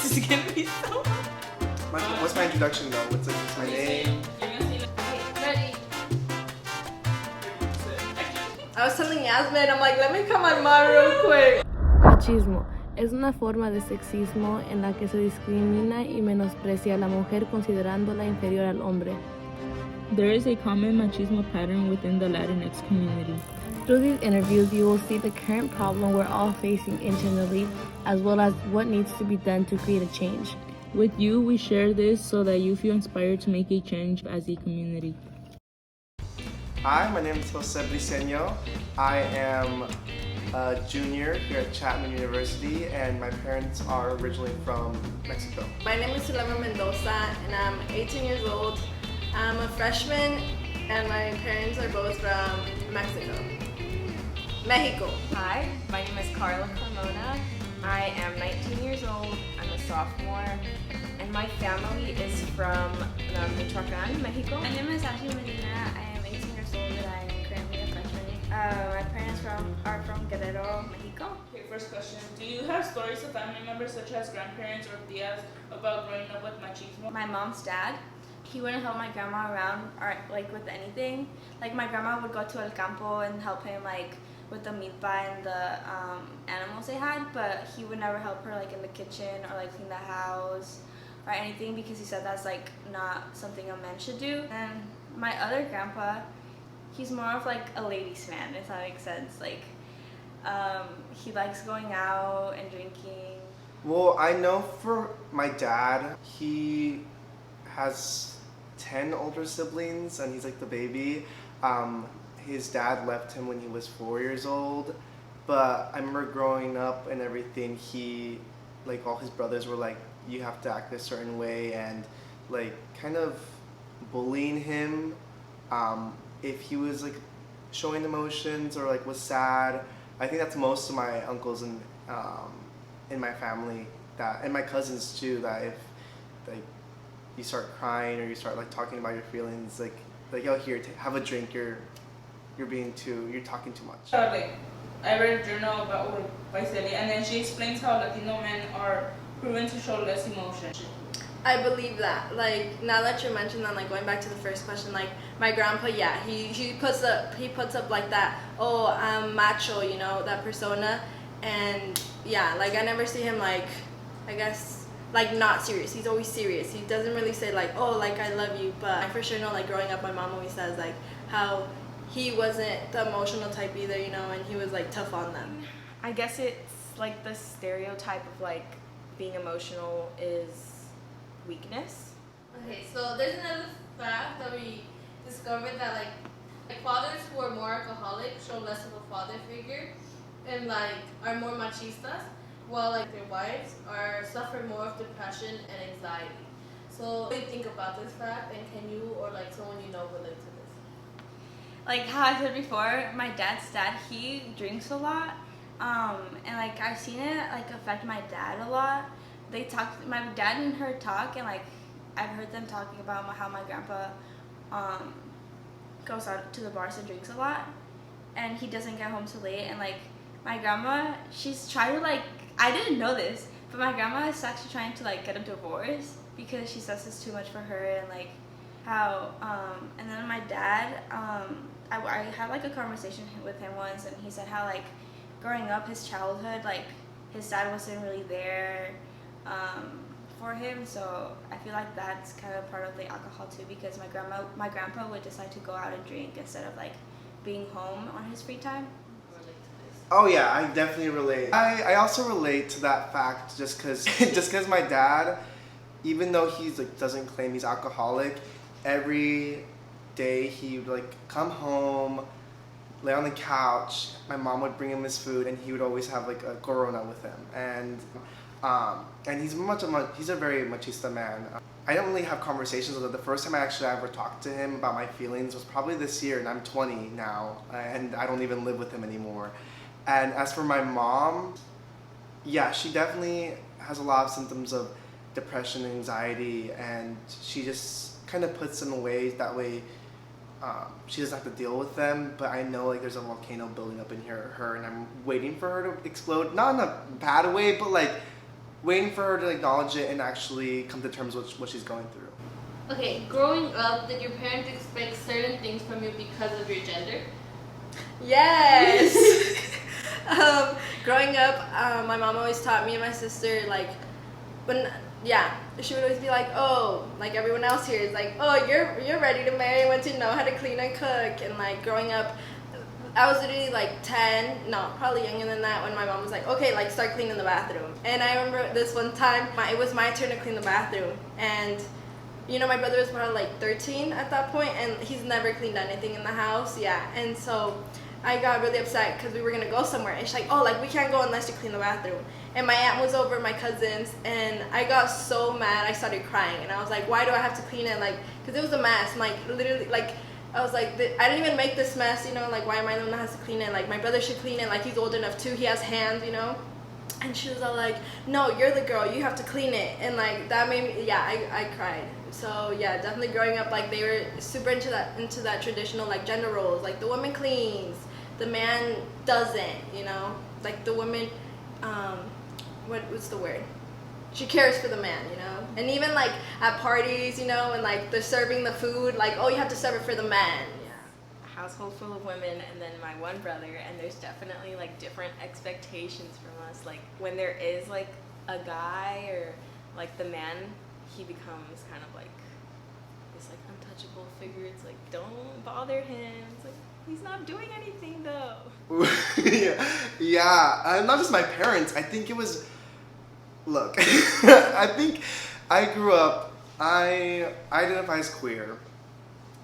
This is gonna be so hard. What's my introduction though? What's my name? Ready? I was telling Yasmin, I'm like, let me come on mine real quick. Machismo es una forma de sexismo en la que se discrimina y menosprecia a la mujer considerándola inferior al hombre. There is a common machismo pattern within the Latinx community. Through these interviews, you will see the current problem we're all facing internally, as well as what needs to be done to create a change. With you, we share this so that you feel inspired to make a change as a community. Hi, my name is Jose Briceño. I am a junior here at Chapman University, and my parents are originally from Mexico. My name is Zulema Mendoza, and I'm 18 years old. I'm a freshman, and my parents are both from Mexico. Mexico. Hi, my name is Carla Carmona. I am 19 years old. I'm a sophomore, and my family is from Michoacan, Mexico. My name is Ashley Medina. I am 18 years old and I am currently a freshman. My parents are from Guerrero, Mexico. Okay, first question. Do you have stories of family members such as grandparents or tias about growing up with machismo? My mom's dad, he wouldn't help my grandma around or like with anything. Like my grandma would go to El Campo and help him like with the milpa and the animals they had, but he would never help her like in the kitchen or like clean the house or anything because he said that's like not something a man should do. And my other grandpa, he's more of like a ladies' man, if that makes sense. Like he likes going out and drinking. Well, I know for my dad, he has 10 older siblings and he's like the baby. His dad left him when he was 4 years old, but I remember growing up and everything, he, like all his brothers were like, you have to act a certain way and like kind of bullying him if he was like showing emotions or like was sad. I think that's most of my uncles and in my family, that, and my cousins too, that if like you start crying or you start like talking about your feelings, like oh here, have a drink, you're talking too much. Charlie, I read a journal about Paiseli, and then she explains how Latino men are proven to show less emotion. I believe that. Like now that you mentioned that, like going back to the first question, like my grandpa, yeah, he puts up like that, oh, I'm macho, you know, that persona, and yeah, like I never see him like, I guess, like not serious. He's always serious. He doesn't really say like, oh, like I love you, but I for sure know like growing up, my mom always says like how he wasn't the emotional type either, you know, and he was like tough on them. I guess it's like the stereotype of like being emotional is weakness. Okay, so there's another fact that we discovered that like fathers who are more alcoholic show less of a father figure and like are more machistas, while like their wives suffer more of depression and anxiety. So what do you think about this fact, and can you or like someone you know relate to this? Like how I said before, my dad's dad, he drinks a lot, and like I've seen it like affect my dad a lot. They talk, my dad and her talk, and like I've heard them talking about how my grandpa goes out to the bars and drinks a lot, and he doesn't get home till late. And like my grandma, she's trying to like, I didn't know this, but my grandma is actually trying to like get a divorce because she says it's too much for her, and like how and then my dad, I had like a conversation with him once, and he said how like growing up, his childhood, like his dad wasn't really there for him, so I feel like that's kind of part of the alcohol too, because my grandpa would decide to go out and drink instead of like being home on his free time. Oh yeah, I definitely relate. I also relate to that fact just because my dad, even though he's like doesn't claim he's alcoholic, every day he would like come home, lay on the couch, my mom would bring him his food, and he would always have like a Corona with him. And he's a very machista man. I don't really have conversations with him. The first time I actually ever talked to him about my feelings was probably this year, and I'm 20 now, and I don't even live with him anymore. And as for my mom, yeah, she definitely has a lot of symptoms of depression and anxiety, and she just kind of puts them away that way she doesn't have to deal with them. But I know like there's a volcano building up in her, and I'm waiting for her to explode, not in a bad way, but like waiting for her to acknowledge it and actually come to terms with what she's going through. Okay, growing up, did your parents expect certain things from you because of your gender? Yes. Growing up, my mom always taught me and my sister, like, she would always be like, oh, like everyone else here is like, oh, you're ready to marry once you know how to clean and cook. And like growing up, I was literally like 10, no, probably younger than that, when my mom was like, okay, like start cleaning the bathroom. And I remember this one time, it was my turn to clean the bathroom, and my brother was probably like 13 at that point, and he's never cleaned anything in the house, and so I got really upset because we were gonna go somewhere, and she's like, oh, like we can't go unless you clean the bathroom. And my aunt was over, my cousins, and I got so mad, I started crying, and I was like, why do I have to clean it? Like, because it was a mess, like literally, like I was like, I didn't even make this mess, like why am I the one that has to clean it? Like my brother should clean it, like he's old enough too, he has hands, And she was all like, no, you're the girl, you have to clean it. And like that made me, I cried. So yeah, definitely growing up, like they were super into that traditional like gender roles, like the woman cleans, the man doesn't, like the woman, what's the word? She cares for the man, and even like at parties, and like they're serving the food, like, oh, you have to serve it for the man. A household full of women and then my one brother, and there's definitely like different expectations from us. Like when there is like a guy or like the man, he becomes kind of like this like untouchable figure. It's like, don't bother him. It's like, he's not doing anything though. yeah. Not just my parents. I think it was. Look, I think I grew up. I identify as queer,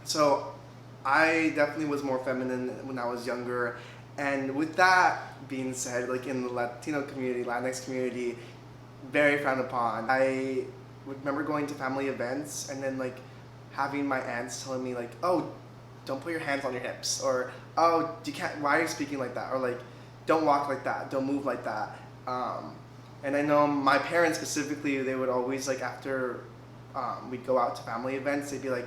so I definitely was more feminine when I was younger. And with that being said, like in the Latino community, Latinx community, very frowned upon. I remember going to family events and then like having my aunts telling me like, oh, don't put your hands on your hips, or oh, you can't, why are you speaking like that, or like, don't walk like that, don't move like that. And I know my parents specifically, they would always like after we'd go out to family events, they'd be like,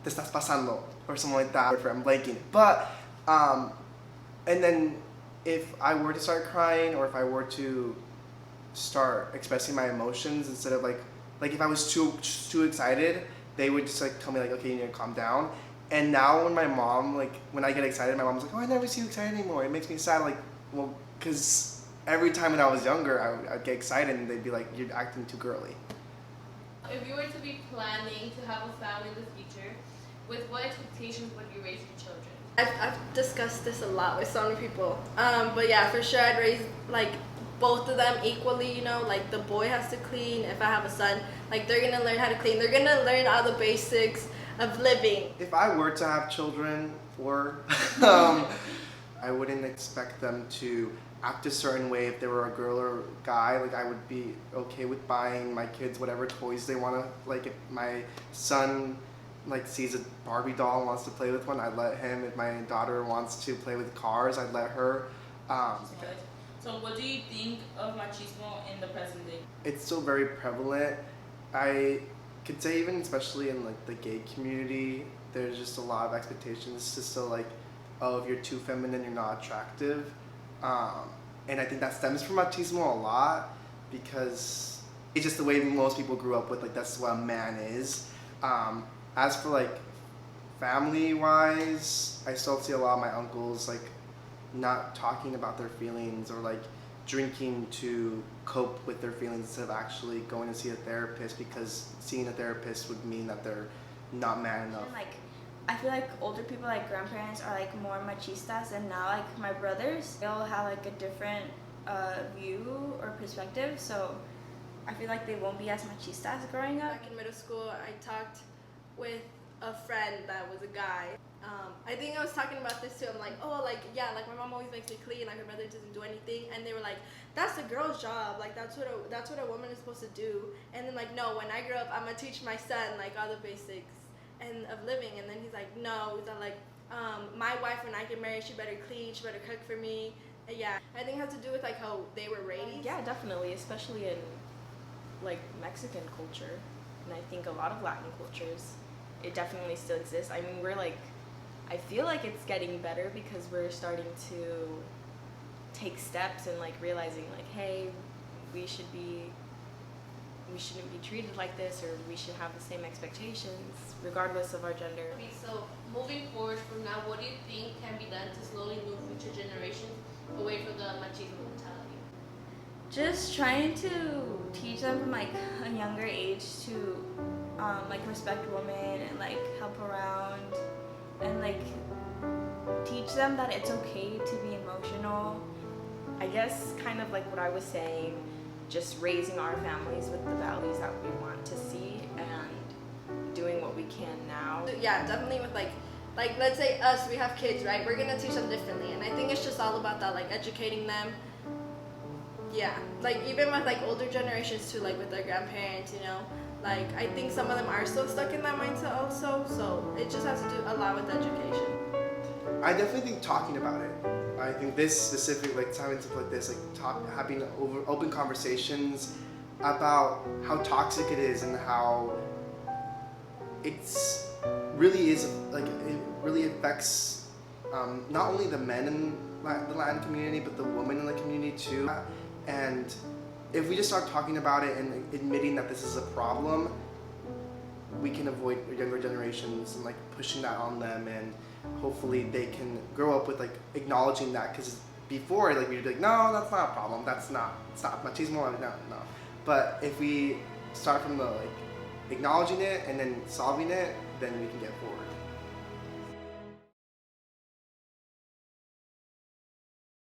"Te estás pasando," or something like that. I'm blanking. But and then if I were to start crying, or if I were to start expressing my emotions, instead of like if I was too excited, they would just like tell me like, okay, you need to calm down. And now when my mom, like when I get excited, my mom's like, oh, I never see you excited anymore. It makes me sad. Like, well, because every time when I was younger, I'd get excited and they'd be like, you're acting too girly. If you were to be planning to have a family in the future, with what expectations would you raise your children? I've discussed this a lot with so many people. But yeah, for sure I'd raise like both of them equally, like the boy has to clean. If I have a son, like they're gonna learn how to clean. They're gonna learn all the basics of living. If I were to have children, I wouldn't expect them to act a certain way. If they were a girl or guy, like I would be okay with buying my kids whatever toys they want to. Like if my son like sees a Barbie doll and wants to play with one, I'd let him. If my daughter wants to play with cars, I'd let her. So what do you think of machismo in the present day? It's still very prevalent. I could say even especially in like the gay community, there's just a lot of expectations to still like, oh, if you're too feminine, you're not attractive. And I think that stems from machismo a lot, because it's just the way most people grew up with, like that's what a man is. As for like family wise, I still see a lot of my uncles like not talking about their feelings, or like drinking to cope with their feelings instead of actually going to see a therapist, because seeing a therapist would mean that they're not man enough. And like, I feel like older people, like grandparents, are like more machistas, and now like my brothers, they all have like a different view or perspective, so I feel like they won't be as machistas growing up. Back in middle school, I talked with a friend that was a guy. I think I was talking about this too. I'm like, oh, like, yeah, like my mom always makes me clean, like her brother doesn't do anything. And they were like, that's a girl's job, like that's what a woman is supposed to do. And then like, no, when I grow up, I'm gonna teach my son like all the basics and of living. And then he's like, no, he's like, my wife, when I get married, she better clean, she better cook for me. And yeah, I think it has to do with like how they were raised. Yeah, definitely, especially in like Mexican culture, and I think a lot of Latin cultures, it definitely still exists. I mean, we're like, I feel like it's getting better because we're starting to take steps and like realizing like, hey, we shouldn't be treated like this, or we should have the same expectations regardless of our gender. Okay, so moving forward from now, what do you think can be done to slowly move future generations away from the machismo mentality? Just trying to teach them from like a younger age to like respect women and like help around, and like teach them that it's okay to be emotional. I guess kind of like what I was saying, just raising our families with the values that we want to see and doing what we can now. Yeah, definitely with like let's say us, we have kids, right? We're gonna teach them differently, and I think it's just all about that, like educating them. Yeah, like even with like older generations too, like with their grandparents, you know, like I think some of them are still stuck in that mindset also. So it just has to do a lot with education. I definitely think talking about it. I think this specific, like having stuff like this, like having open conversations about how toxic it is and how it's really is like it really affects not only the men in the Latin community but the women in the community too. And if we just start talking about it and admitting that this is a problem, we can avoid younger generations and like pushing that on them, and hopefully they can grow up with like acknowledging that, because before like we'd be like, no, that's not a problem, it's not machismo, no. But if we start from the like acknowledging it and then solving it, then we can get forward.